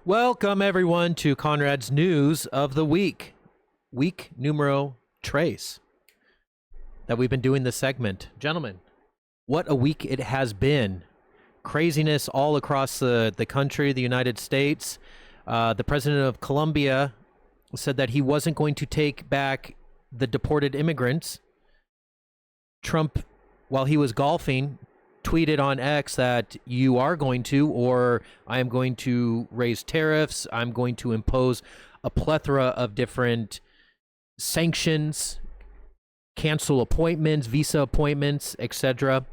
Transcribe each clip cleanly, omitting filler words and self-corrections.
Welcome, everyone, to Conrad's News of the Week. Week numero tres. That we've been doing this segment. Gentlemen, what a week it has been. Craziness all across the country, the United States. The president of Colombia said that he wasn't going to take back the deported immigrants. Trump, while he was golfing, tweeted on X that you are going to, or I am going to raise tariffs. I'm going to impose a plethora of different sanctions, cancel appointments, visa appointments, etc.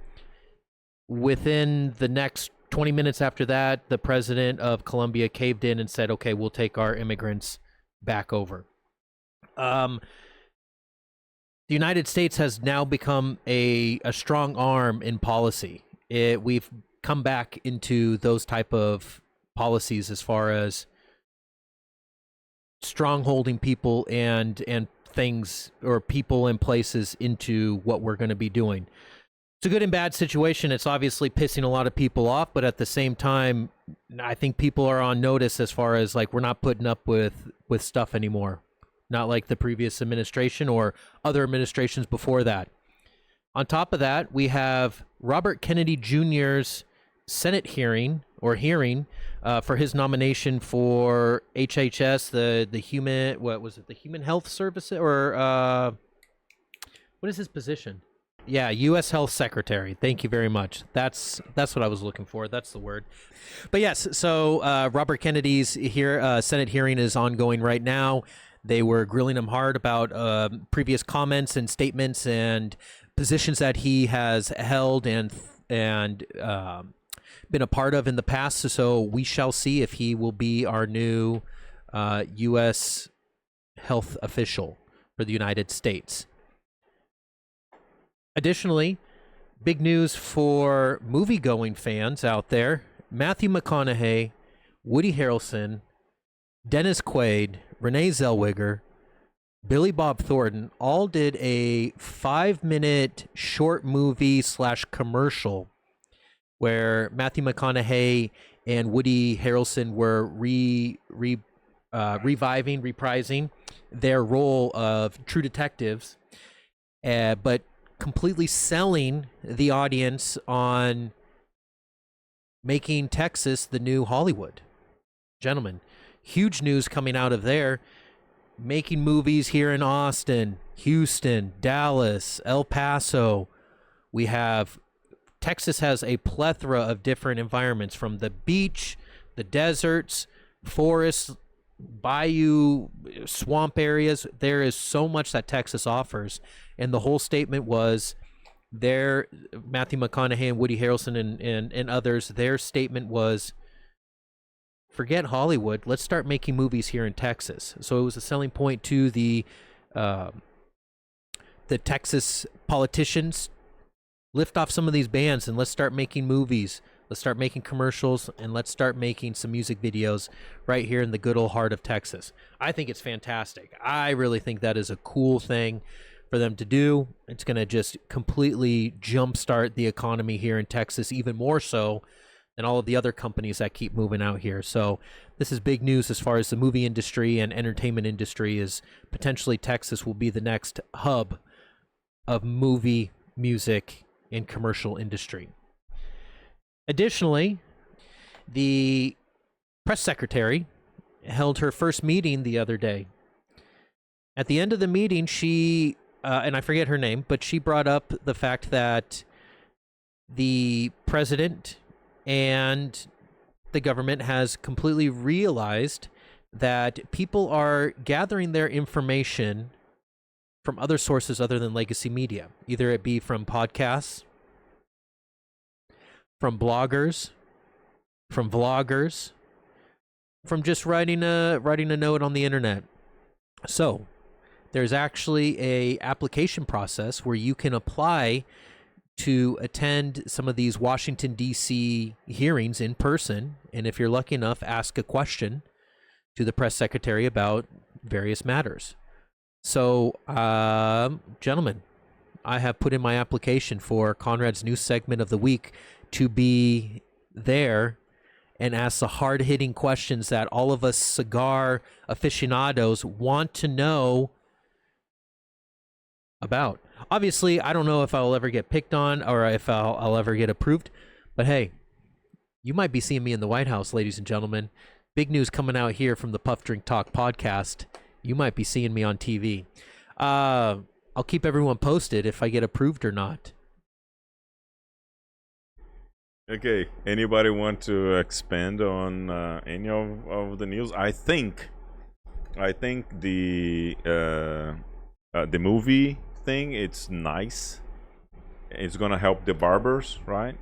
Within the next 20 minutes after that, the president of Colombia caved in and said, okay, we'll take our immigrants back over. The United States has now become a strong arm in policy. We've come back into those type of policies as far as strongholding people and things or people and places into what we're going to be doing. It's a good and bad situation. It's obviously pissing a lot of people off, but at the same time, I think people are on notice as far as like we're not putting up with stuff anymore. Not like the previous administration or other administrations before that. On top of that, we have Robert Kennedy Jr.'s Senate hearing for his nomination for HHS, the human, what was it, the Human Health Service, or what is his position? Yeah, U.S. Health Secretary. Thank you very much. That's what I was looking for. That's the word. But yes, so Robert Kennedy's Senate hearing is ongoing right now. They were grilling him hard about previous comments and statements and positions that he has held and been a part of in the past. So we shall see if he will be our new U.S. health official for the United States. Additionally, big news for movie-going fans out there. Matthew McConaughey, Woody Harrelson, Dennis Quaid, Renee Zellweger, Billy Bob Thornton all did a 5-minute short movie / commercial where Matthew McConaughey and Woody Harrelson were reprising their role of true detectives, but completely selling the audience on making Texas the new Hollywood. Gentlemen, huge news coming out of there. Making movies here in Austin, Houston, Dallas, El Paso. Texas has a plethora of different environments, from the beach, the deserts, forests, bayou, swamp areas. There is so much that Texas offers. And the whole statement was Matthew McConaughey and Woody Harrelson and others, their statement was, forget Hollywood. Let's start making movies here in Texas. So it was a selling point to the Texas politicians. Lift off some of these bans and let's start making movies. Let's start making commercials and let's start making some music videos right here in the good old heart of Texas. I think it's fantastic. I really think that is a cool thing for them to do. It's going to just completely jumpstart the economy here in Texas, even more so and all of the other companies that keep moving out here. So this is big news as far as the movie industry and entertainment industry is. Potentially Texas will be the next hub of movie, music, and commercial industry. Additionally, the press secretary held her first meeting the other day. At the end of the meeting, she, and I forget her name, but she brought up the fact that the president and the government has completely realized that people are gathering their information from other sources other than legacy media, either it be from podcasts, from bloggers, from vloggers, from just writing a note on the internet. So there's actually a application process where you can apply to attend some of these Washington, D.C. hearings in person, and if you're lucky enough, ask a question to the press secretary about various matters. So, gentlemen, I have put in my application for Conrad's new segment of the week to be there and asks the hard-hitting questions that all of us cigar aficionados want to know about. Obviously, I don't know if I'll ever get picked on or if I'll ever get approved, but hey, you might be seeing me in the White House, ladies and gentlemen. Big news coming out here from the Puff Drink Talk podcast. You might be seeing me on TV. I'll keep everyone posted if I get approved or not. Okay, anybody want to expand on any of the news? I think the movie thing, it's nice. It's gonna help the barbers, right?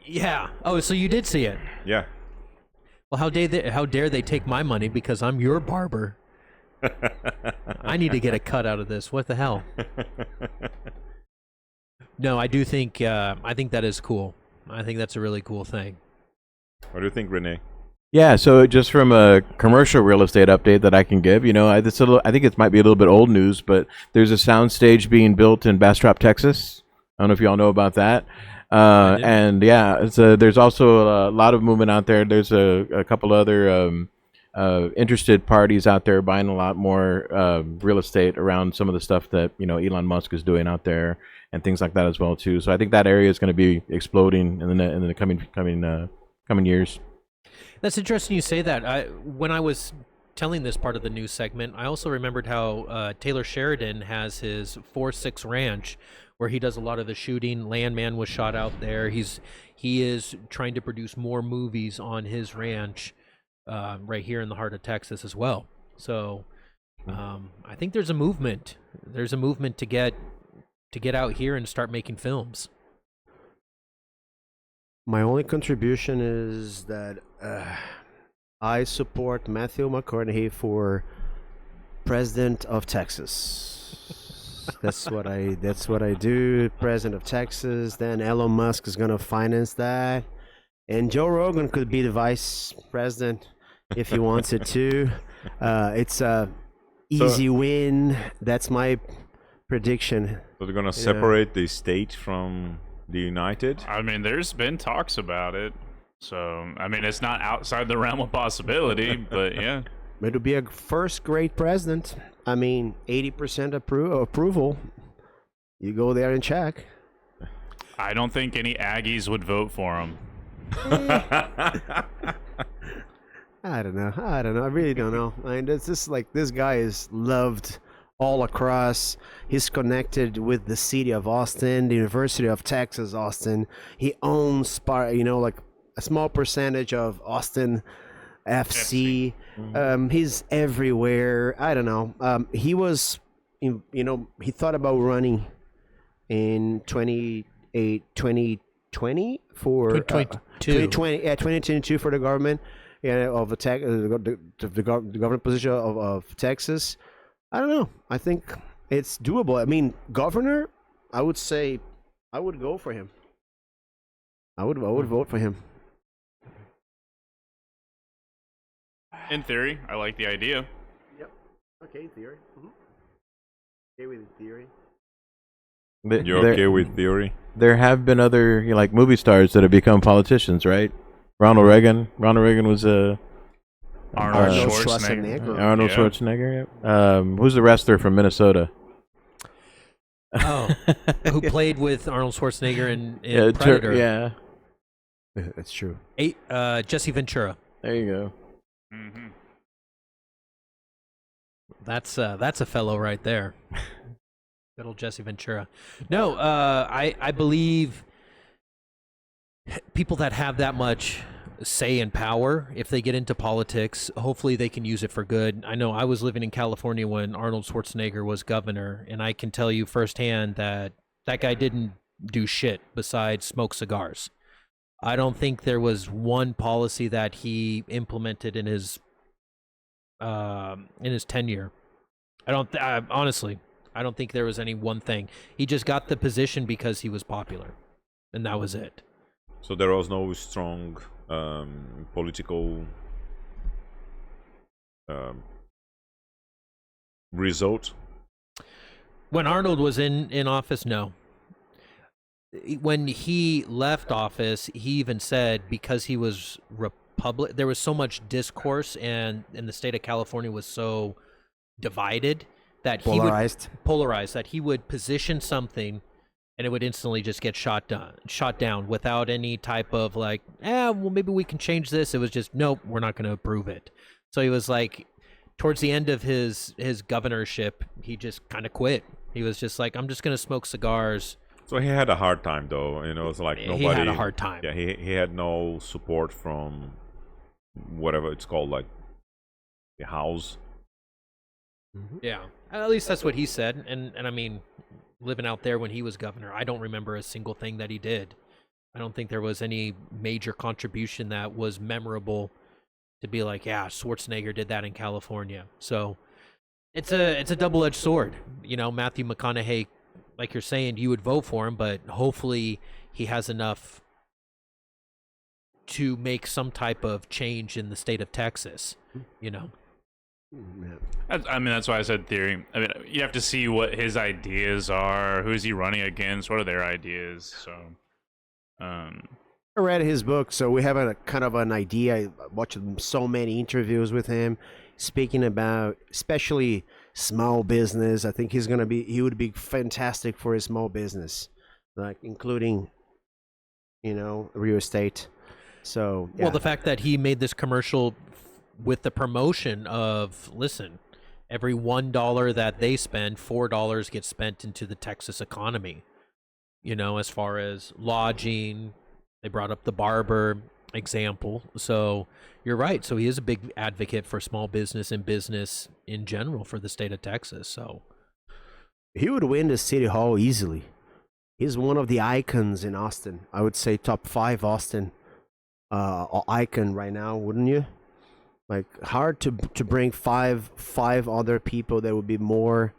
Yeah. Oh, so you did see it? Yeah. Well, how dare they take my money because I'm your barber? I need to get a cut out of this. What the hell? No, I do think I think that is cool. I think that's a really cool thing. What do you think, Renee? Yeah, so just from a commercial real estate update that I can give, I think it might be a little bit old news, but there's a soundstage being built in Bastrop, Texas. I don't know if y'all know about that. And yeah, there's also a lot of movement out there. There's a couple other interested parties out there buying a lot more real estate around some of the stuff that Elon Musk is doing out there and things like that as well too. So I think that area is going to be exploding in the coming years. That's interesting you say that. When I was telling this part of the news segment, I also remembered how Taylor Sheridan has his 4-6 ranch where he does a lot of the shooting. Landman was shot out there. He is trying to produce more movies on his ranch right here in the heart of Texas as well. So I think there's a movement. There's a movement to get out here and start making films. My only contribution is that I support Matthew McConaughey for president of Texas. That's what I do. President of Texas. Then Elon Musk is gonna finance that, and Joe Rogan could be the vice president if he wants it to. It's a easy win. That's my prediction. So they're gonna separate the state from the United? I mean, there's been talks about it. So, I mean, it's not outside the realm of possibility, but yeah. It'll be a first great president. I mean, 80% approval. You go there and check. I don't think any Aggies would vote for him. I don't know. I really don't know. I mean, it's just like this guy is loved all across. He's connected with the city of Austin, the University of Texas, Austin. He owns, like a small percentage of Austin FC. He's everywhere. I don't know. He was, he thought about running in 2020 for 2022 for the government, of the government position of Texas. I don't know. I think it's doable. I mean, governor, I would say I would go for him. I would vote for him. In theory, I like the idea. Yep. Okay, theory. Mm-hmm. Okay with the theory. You're okay with theory? There have been other movie stars that have become politicians, right? Ronald Reagan was a Arnold Schwarzenegger. Arnold Schwarzenegger. Who's the wrestler from Minnesota? Oh, who played with Arnold Schwarzenegger in Predator? Yeah, that's true. Jesse Ventura. There you go. Mm-hmm. That's a fellow right there. Good old Jesse Ventura. No, I believe people that have that much say and power, if they get into politics, hopefully they can use it for good. I know I was living in California when Arnold Schwarzenegger was governor, and I can tell you firsthand that guy didn't do shit besides smoke cigars. I don't think there was one policy that he implemented in his tenure. Honestly, I don't think there was any one thing. He just got the position because he was popular, and that was it. So there was no strong political result? When Arnold was in office, no. When he left office, he even said because he was public. There was so much discourse, and the state of California was so divided that polarized that he would position something, and it would instantly just get shot down without any type of like, well, maybe we can change this. It was just, nope, we're not going to approve it. So he was like, towards the end of his governorship, he just kind of quit. He was just like, I'm just going to smoke cigars. So he had a hard time, though. It's like nobody. He had a hard time. Yeah, he had no support from whatever it's called, like the house. Yeah, at least that's what he said. And I mean, living out there when he was governor, I don't remember a single thing that he did. I don't think there was any major contribution that was memorable to be like, yeah, Schwarzenegger did that in California. So it's a double-edged sword. Matthew McConaughey, like you're saying, you would vote for him, but hopefully he has enough to make some type of change in the state of Texas, I mean, that's why I said theory. I mean, you have to see what his ideas are. Who is he running against? What are their ideas? So, I read his book, so we have a kind of an idea. I watched so many interviews with him, speaking about especially small business. I think he would be fantastic for a small business, like including, real estate. So, yeah. Well, the fact that he made this commercial with the promotion of, listen, every $1 that they spend, $4 gets spent into the Texas economy. As far as lodging, they brought up the barber example. So you're right. So he is a big advocate for small business and business in general for the state of Texas. So he would win the city hall easily. He's one of the icons in Austin. I would say top 5 Austin icon right now, wouldn't you? Like, hard to bring five other people that would be more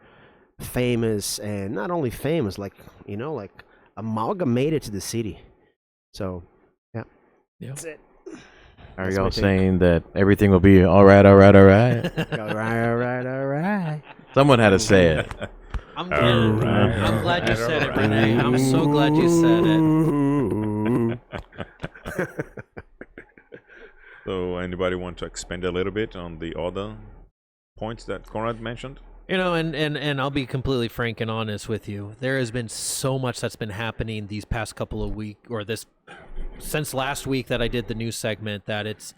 famous, and not only famous, like amalgamated to the city. So, yeah. That's it. Are That's y'all my take. saying that everything will be all right? All right. Someone had to say it. I'm glad you said it, Renee. I'm so glad you said it. So, anybody want to expand a little bit on the other points that Conrad mentioned? And I'll be completely frank and honest with you. There has been so much that's been happening these past couple of weeks, or since last week that I did the news segment, that it's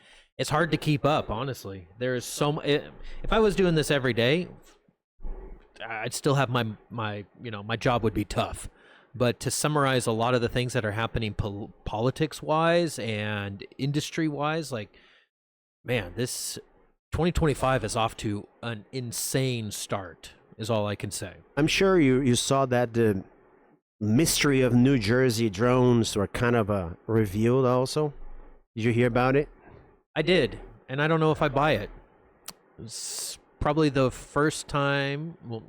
hard to keep up. Honestly, there is if I was doing this every day, I'd still have my job would be tough. But to summarize a lot of the things that are happening politics-wise and industry-wise, like, man, this 2025 is off to an insane start, is all I can say. I'm sure you saw that the mystery of New Jersey drones were kind of revealed also. Did you hear about it? I did, and I don't know if I buy it. It's probably the first time, well,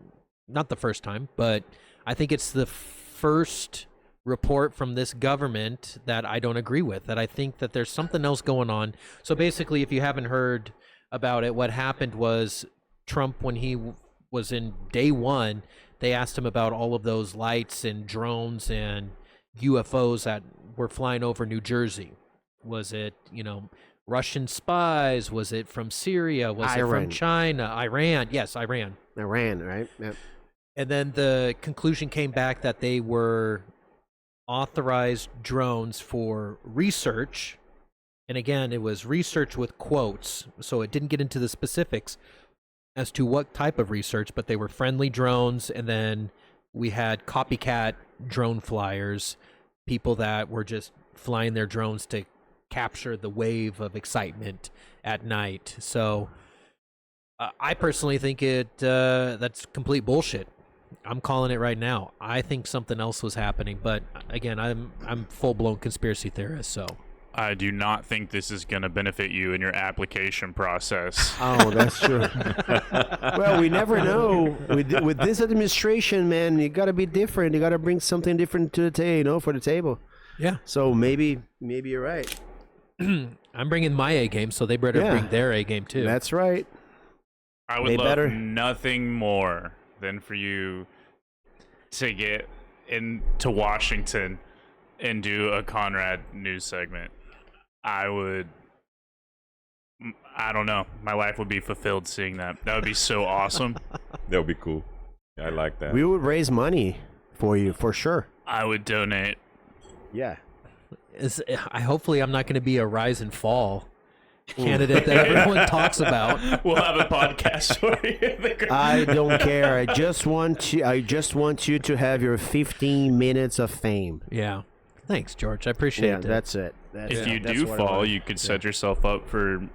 not the first time, but I think it's the first report from this government that I don't agree with, that I think that there's something else going on. So basically, if you haven't heard about it, what happened was Trump, when he was in day one, they asked him about all of those lights and drones and UFOs that were flying over New Jersey. Was it, Russian spies? Was it from Syria? Was it from China? Iran? Yes, Iran. Iran, right? Yep. And then the conclusion came back that they were authorized drones for research. And again, it was research with quotes, so it didn't get into the specifics as to what type of research, but they were friendly drones. And then we had copycat drone flyers, people that were just flying their drones to capture the wave of excitement at night. So I personally think that's complete bullshit. I'm calling it right now. I think something else was happening, but again, I'm full-blown conspiracy theorist, so. I do not think this is going to benefit you in your application process. Oh, that's true. Well, we never know. With this administration, man, you got to be different. You got to bring something different to the table, for the table. Yeah. So maybe you're right. I'm bringing my A game, so they better bring their A game too. That's right. I would love nothing more than for you to get into Washington and do a Conrad news segment. I would I don't know. My life would be fulfilled seeing that. That would be so awesome. That would be cool. I like that. We would raise money for you for sure. I would donate. Yeah. Hopefully I'm not going to be a rise and fall candidate that everyone talks about. We'll have a podcast for you. I don't care. I just want you to have your 15 minutes of fame. Yeah. Thanks, George. I appreciate Yeah, it. that's it. If you do fall, you could set yourself up for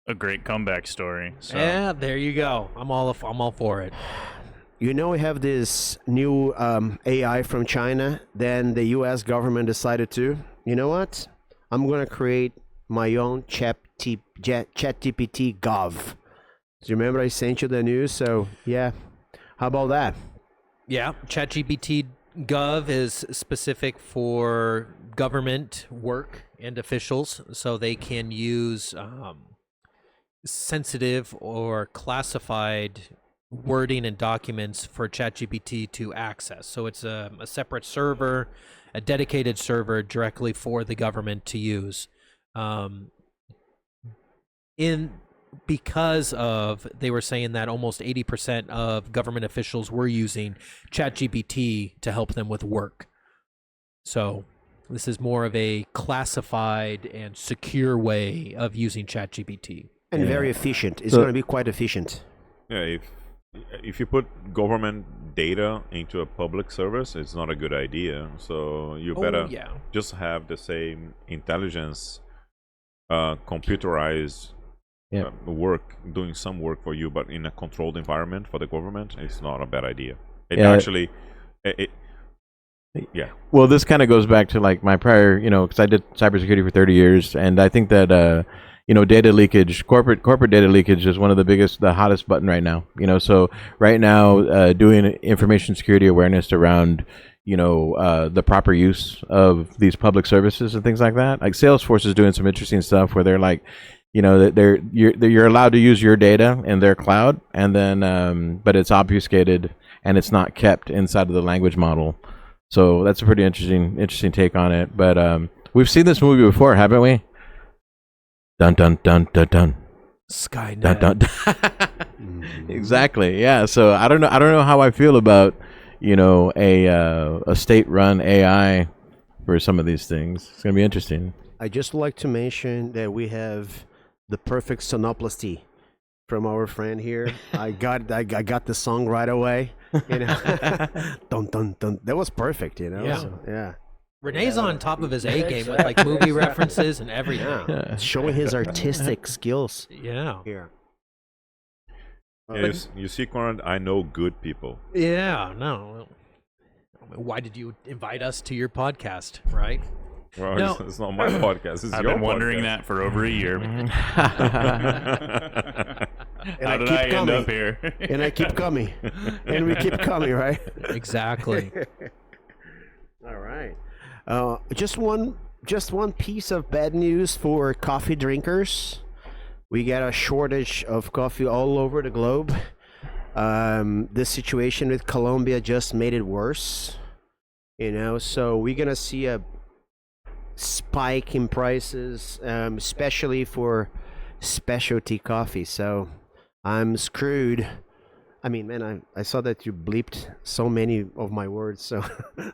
a great comeback story. So. Yeah, there you go. I'm all for it. You know, we have this new AI from China. Then the U.S. government decided to, you know what? I'm going to create my own ChatGPT Gov. Do you remember I sent you the news? So, yeah. How about that? Yeah, ChatGPT Gov is specific for government work and officials, so they can use sensitive or classified wording and documents for ChatGPT to access. So it's a separate server, a dedicated server directly for the government to use. Because they were saying that almost 80% of government officials were using ChatGPT to help them with work. So this is more of a classified and secure way of using ChatGPT. And very efficient. It's going to be quite efficient. Yeah, if you put government data into a public service, it's not a good idea. So you better just have the same intelligence, computerized work, doing some work for you, but in a controlled environment for the government, it's not a bad idea. Well, this kind of goes back to like my prior, because I did cybersecurity for 30 years, and I think that data leakage, corporate data leakage is one of the hottest button right now. So right now, doing information security awareness around, the proper use of these public services and things like that. Like Salesforce is doing some interesting stuff where they're like, you're allowed to use your data in their cloud, and then but it's obfuscated and it's not kept inside of the language model. So that's a pretty interesting take on it. But we've seen this movie before, haven't we? Dun dun dun dun dun. Skynet. Dun, dun, dun. Exactly. Yeah. So I don't know how I feel about a state-run AI for some of these things. It's gonna be interesting. I just like to mention that we have the perfect sonoplasty from our friend here. I got the song right away. Dun dun dun. That was perfect. Yeah. So, yeah. Renee's on top of his A game with like movie references and everything. Yeah. Showing his artistic skills. Yeah. Here. You see, Conrad, I know good people. Yeah. No. Why did you invite us to your podcast, right? Well, No. it's not my podcast. It's I've your been wondering podcast. that for over a year. And How did I end up here? And I keep coming. And we keep coming, right? Exactly. All right. Just one piece of bad news for coffee drinkers. We got a shortage of coffee all over the globe. The situation with Colombia just made it worse. So we're gonna see a spike in prices, especially for specialty coffee. So I'm screwed. I mean, man, I saw that you bleeped so many of my words, so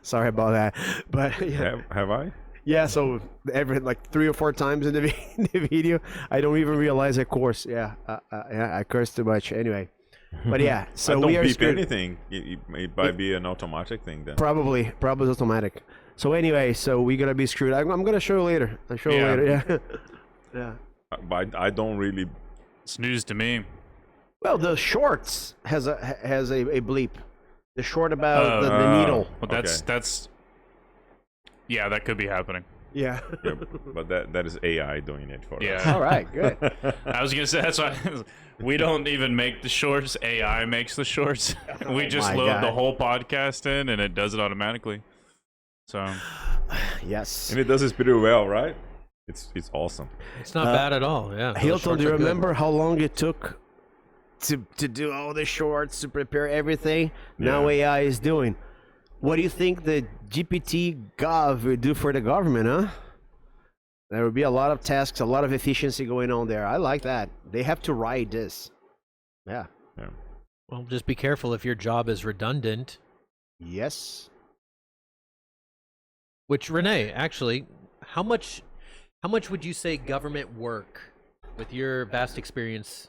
sorry about that. But yeah, Have I? yeah. So every 3 or 4 times in the video, I don't even realize I curse. Yeah, I curse too much. Anyway, but yeah. So I don't we are beep screwed. anything. It might be an automatic thing then. Probably automatic. So anyway, so we're gonna be screwed. I'm gonna show you later. I'll show you later. Yeah. Yeah. But I don't really. It's news to me. Well, the shorts has a bleep. The short about the needle. Well, that's. Yeah, that could be happening. Yeah. Yeah, but that is AI doing it for us. Yeah. All right. Good. I was gonna say that's why we don't even make the shorts. AI makes the shorts. We just my load God. the whole podcast in, and it does it automatically. So Yes. And it does this pretty well, right? It's awesome. It's not bad at all. Yeah. Those Hilton, shorts do you are good. remember how long it took to do all the shorts, to prepare everything? Now AI is doing. What do you think the GPT Gov will do for the government, huh? There will be a lot of tasks, a lot of efficiency going on there. I like that. They have to ride this. Yeah. Well, just be careful if your job is redundant. Yes. Which, Renee, actually, how much would you say government work, with your vast experience,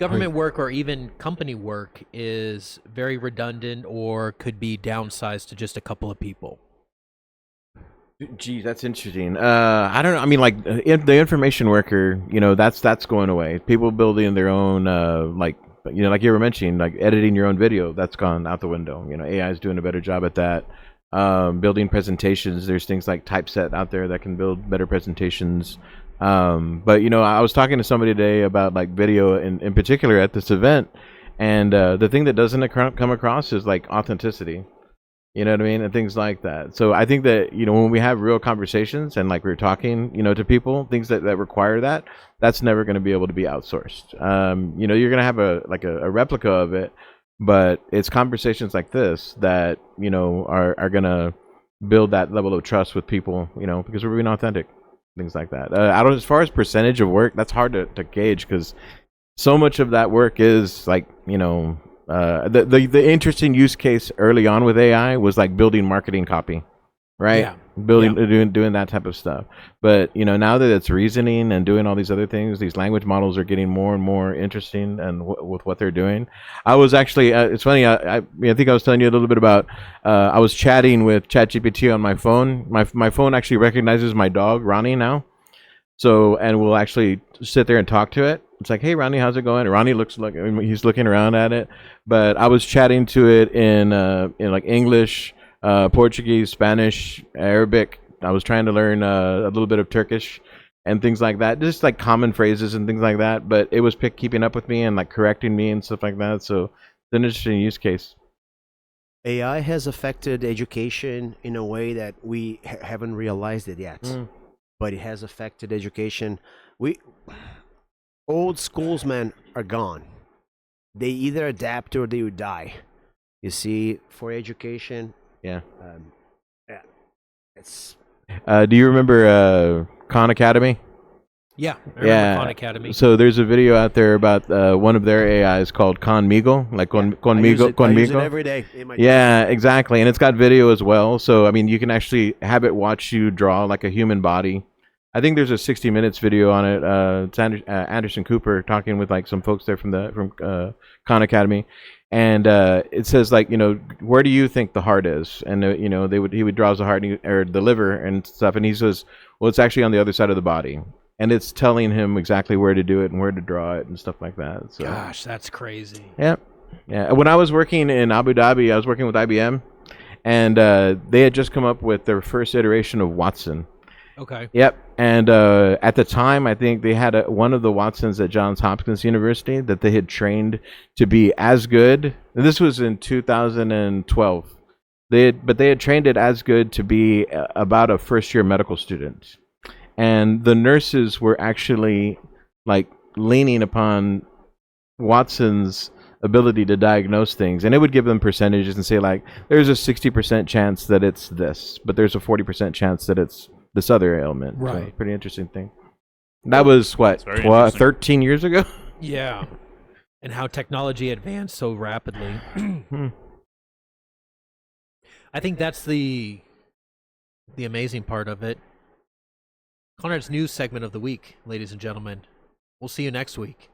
government work or even company work is very redundant or could be downsized to just a couple of people? Geez, that's interesting. I don't know. I mean, like the information worker, that's going away. People building their own, like you were mentioning, like editing your own video, that's gone out the window. AI is doing a better job at that. Building presentations, there's things like Typeset out there that can build better presentations. But I was talking to somebody today about like video in particular at this event, and the thing that doesn't come across is like authenticity. You know what I mean? And things like that. So I think that, when we have real conversations and like we're talking, to people, things that require that's never going to be able to be outsourced. You're going to have a replica of it, but it's conversations like this that, are going to build that level of trust with people, because we're being authentic, things like that. As far as percentage of work, that's hard to gauge because so much of that work is like, the interesting use case early on with AI was like building marketing copy, right? Yeah. Doing that type of stuff. But now that it's reasoning and doing all these other things, these language models are getting more and more interesting and with what they're doing. I was actually, it's funny. I think I was telling you a little bit about. I was chatting with ChatGPT on my phone. My phone actually recognizes my dog Ronnie now. So, and we'll actually sit there and talk to it. It's like, hey, Ronnie, how's it going? And Ronnie looks like he's looking around at it. But I was chatting to it in like English, Portuguese, Spanish, Arabic. I was trying to learn a little bit of Turkish and things like that. Just like common phrases and things like that. But it was keeping up with me and like correcting me and stuff like that. So it's an interesting use case. AI has affected education in a way that we haven't realized it yet. But it has affected education. Old schools, man, are gone. They either adapt or they would die. You see, for education, it's. Do you remember Khan Academy? Yeah, I remember Khan Academy. So there's a video out there about one of their AIs called Conmigo, like Conmigo. I use it every day. Yeah, exactly, and it's got video as well. So I mean, you can actually have it watch you draw like a human body. I think there's a 60 minutes video on it. It's Anderson Cooper talking with like some folks there from Khan Academy, and it says like, where do you think the heart is? And he would draw the heart or the liver and stuff, and he says, well, it's actually on the other side of the body, and it's telling him exactly where to do it and where to draw it and stuff like that. So, gosh, that's crazy. Yeah. When I was working in Abu Dhabi, I was working with IBM, and they had just come up with their first iteration of Watson. Okay. Yep. And at the time, I think they had one of the Watsons at Johns Hopkins University that they had trained to be as good. And this was in 2012. They had trained it as good to be about a first-year medical student. And the nurses were actually like leaning upon Watson's ability to diagnose things, and it would give them percentages and say like, there's a 60% chance that it's this, but there's a 40% chance that it's this other ailment. Right. So, pretty interesting thing. That was what, 13 years ago? Yeah. And how technology advanced so rapidly. I think that's the amazing part of it. Conrad's news segment of the week, ladies and gentlemen. We'll see you next week.